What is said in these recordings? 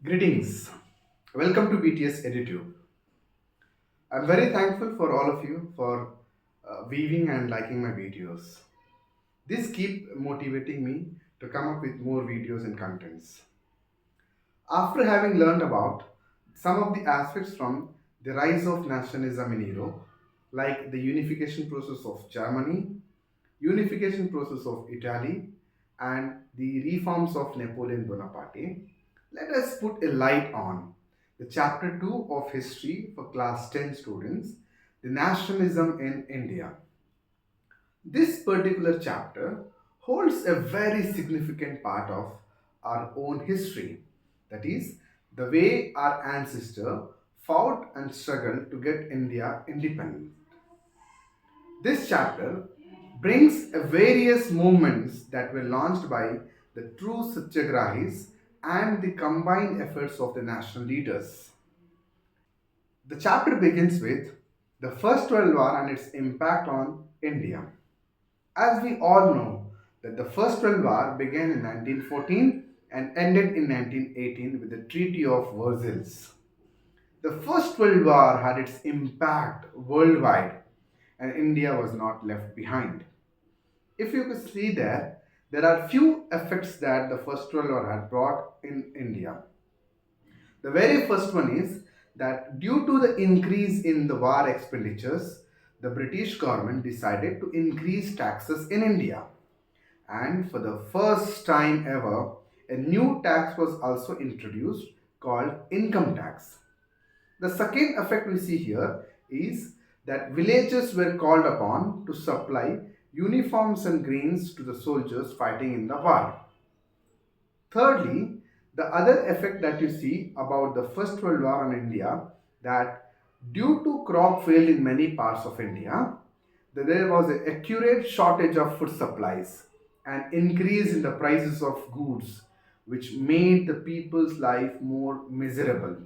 Greetings. Welcome to BTS EduTube. I'm very thankful for all of you for viewing and liking my videos. This keep motivating me to come up with more videos and contents. After having learned about some of the aspects from the rise of nationalism in Europe, like the unification process of Germany, unification process of Italy, and the reforms of Napoleon Bonaparte, let us put a light on the chapter 2 of history for class 10 students, the nationalism in India. This particular chapter holds a very significant part of our own history. That is, the way our ancestors fought and struggled to get India independent. This chapter brings various movements that were launched by the true Satyagrahis and the combined efforts of the national leaders. The chapter begins with the First World War and its impact on India. As we all know, that the First World War began in 1914 and ended in 1918 with the Treaty of Versailles. The First World War had its impact worldwide and India was not left behind. If you could see there are few effects that the First World War had brought in India. The very first one is that due to the increase in the war expenditures, the British government decided to increase taxes in India. And for the first time ever, a new tax was also introduced called income tax. The second effect we see here is that villages were called upon to supply uniforms and grains to the soldiers fighting in the war. Thirdly, the other effect that you see about the First World War on India, that due to crop failed in many parts of India, that there was an accurate shortage of food supplies and increase in the prices of goods, which made the people's life more miserable.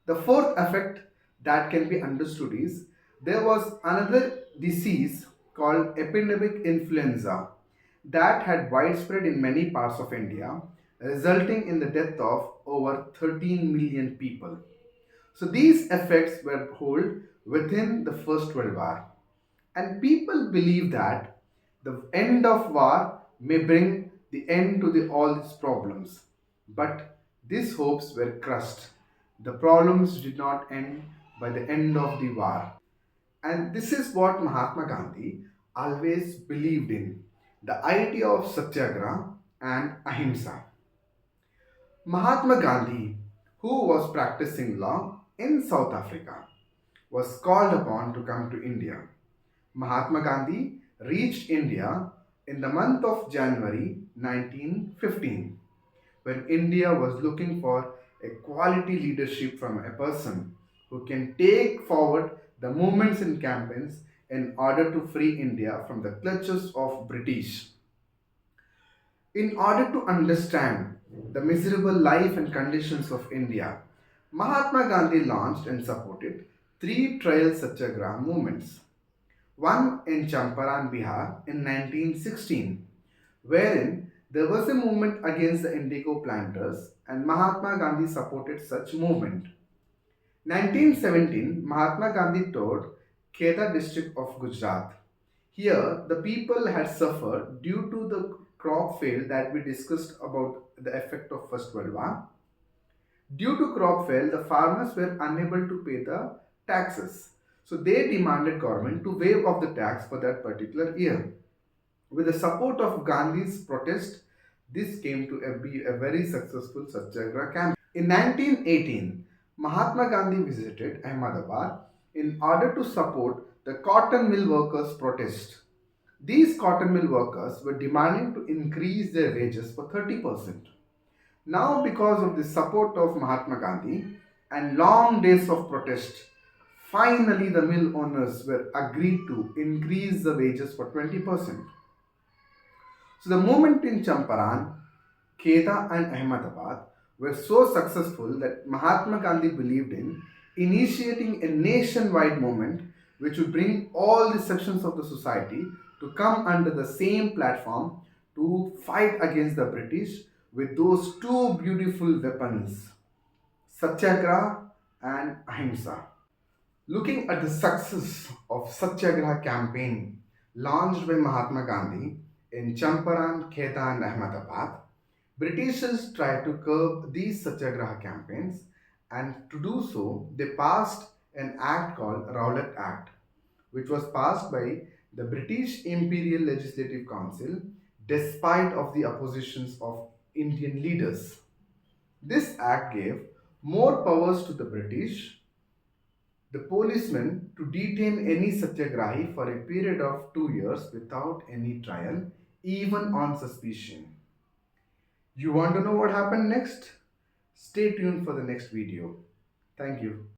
The fourth effect that can be understood is there was another disease called epidemic influenza that had widespread in many parts of India, resulting in the death of over 13 million people. So these effects were held within the First World War. And people believe that the end of war may bring the end to all these problems. But these hopes were crushed. The problems did not end by the end of the war. And this is what Mahatma Gandhi always believed in, the idea of Satyagraha and Ahimsa. Mahatma Gandhi, who was practicing law in South Africa, was called upon to come to India. Mahatma Gandhi reached India in the month of January 1915, when India was looking for a quality leadership from a person who can take forward the movements and campaigns in order to free India from the clutches of British. In order to understand the miserable life and conditions of India, Mahatma Gandhi launched and supported three trial satyagraha movements. One in Champaran, Bihar in 1916, wherein there was a movement against the indigo planters and Mahatma Gandhi supported such movement. 1917, Mahatma Gandhi toured Kheda district of Gujarat. Here, the people had suffered due to the crop fail that we discussed about the effect of First World War. Due to crop fail, the farmers were unable to pay the taxes. So they demanded government to waive off the tax for that particular year. With the support of Gandhi's protest, this came to be a very successful Satyagraha campaign. In 1918, Mahatma Gandhi visited Ahmedabad in order to support the cotton mill workers' protest. These cotton mill workers were demanding to increase their wages for 30%. Now, because of the support of Mahatma Gandhi and long days of protest, finally the mill owners were agreed to increase the wages for 20%. So the movement in Champaran, Kheda and Ahmedabad were so successful that Mahatma Gandhi believed in initiating a nationwide movement which would bring all the sections of the society to come under the same platform to fight against the British with those two beautiful weapons, Satyagraha and Ahimsa. Looking at the success of Satyagraha campaign launched by Mahatma Gandhi in Champaran, Kheda and Ahmedabad, Britishers tried to curb these Satyagraha campaigns, and to do so, they passed an act called Rowlatt Act, which was passed by the British Imperial Legislative Council despite of the oppositions of Indian leaders. This act gave more powers to the British, the policemen, to detain any Satyagrahi for a period of 2 years without any trial, even on suspicion. You want to know what happened next? Stay tuned for the next video. Thank you.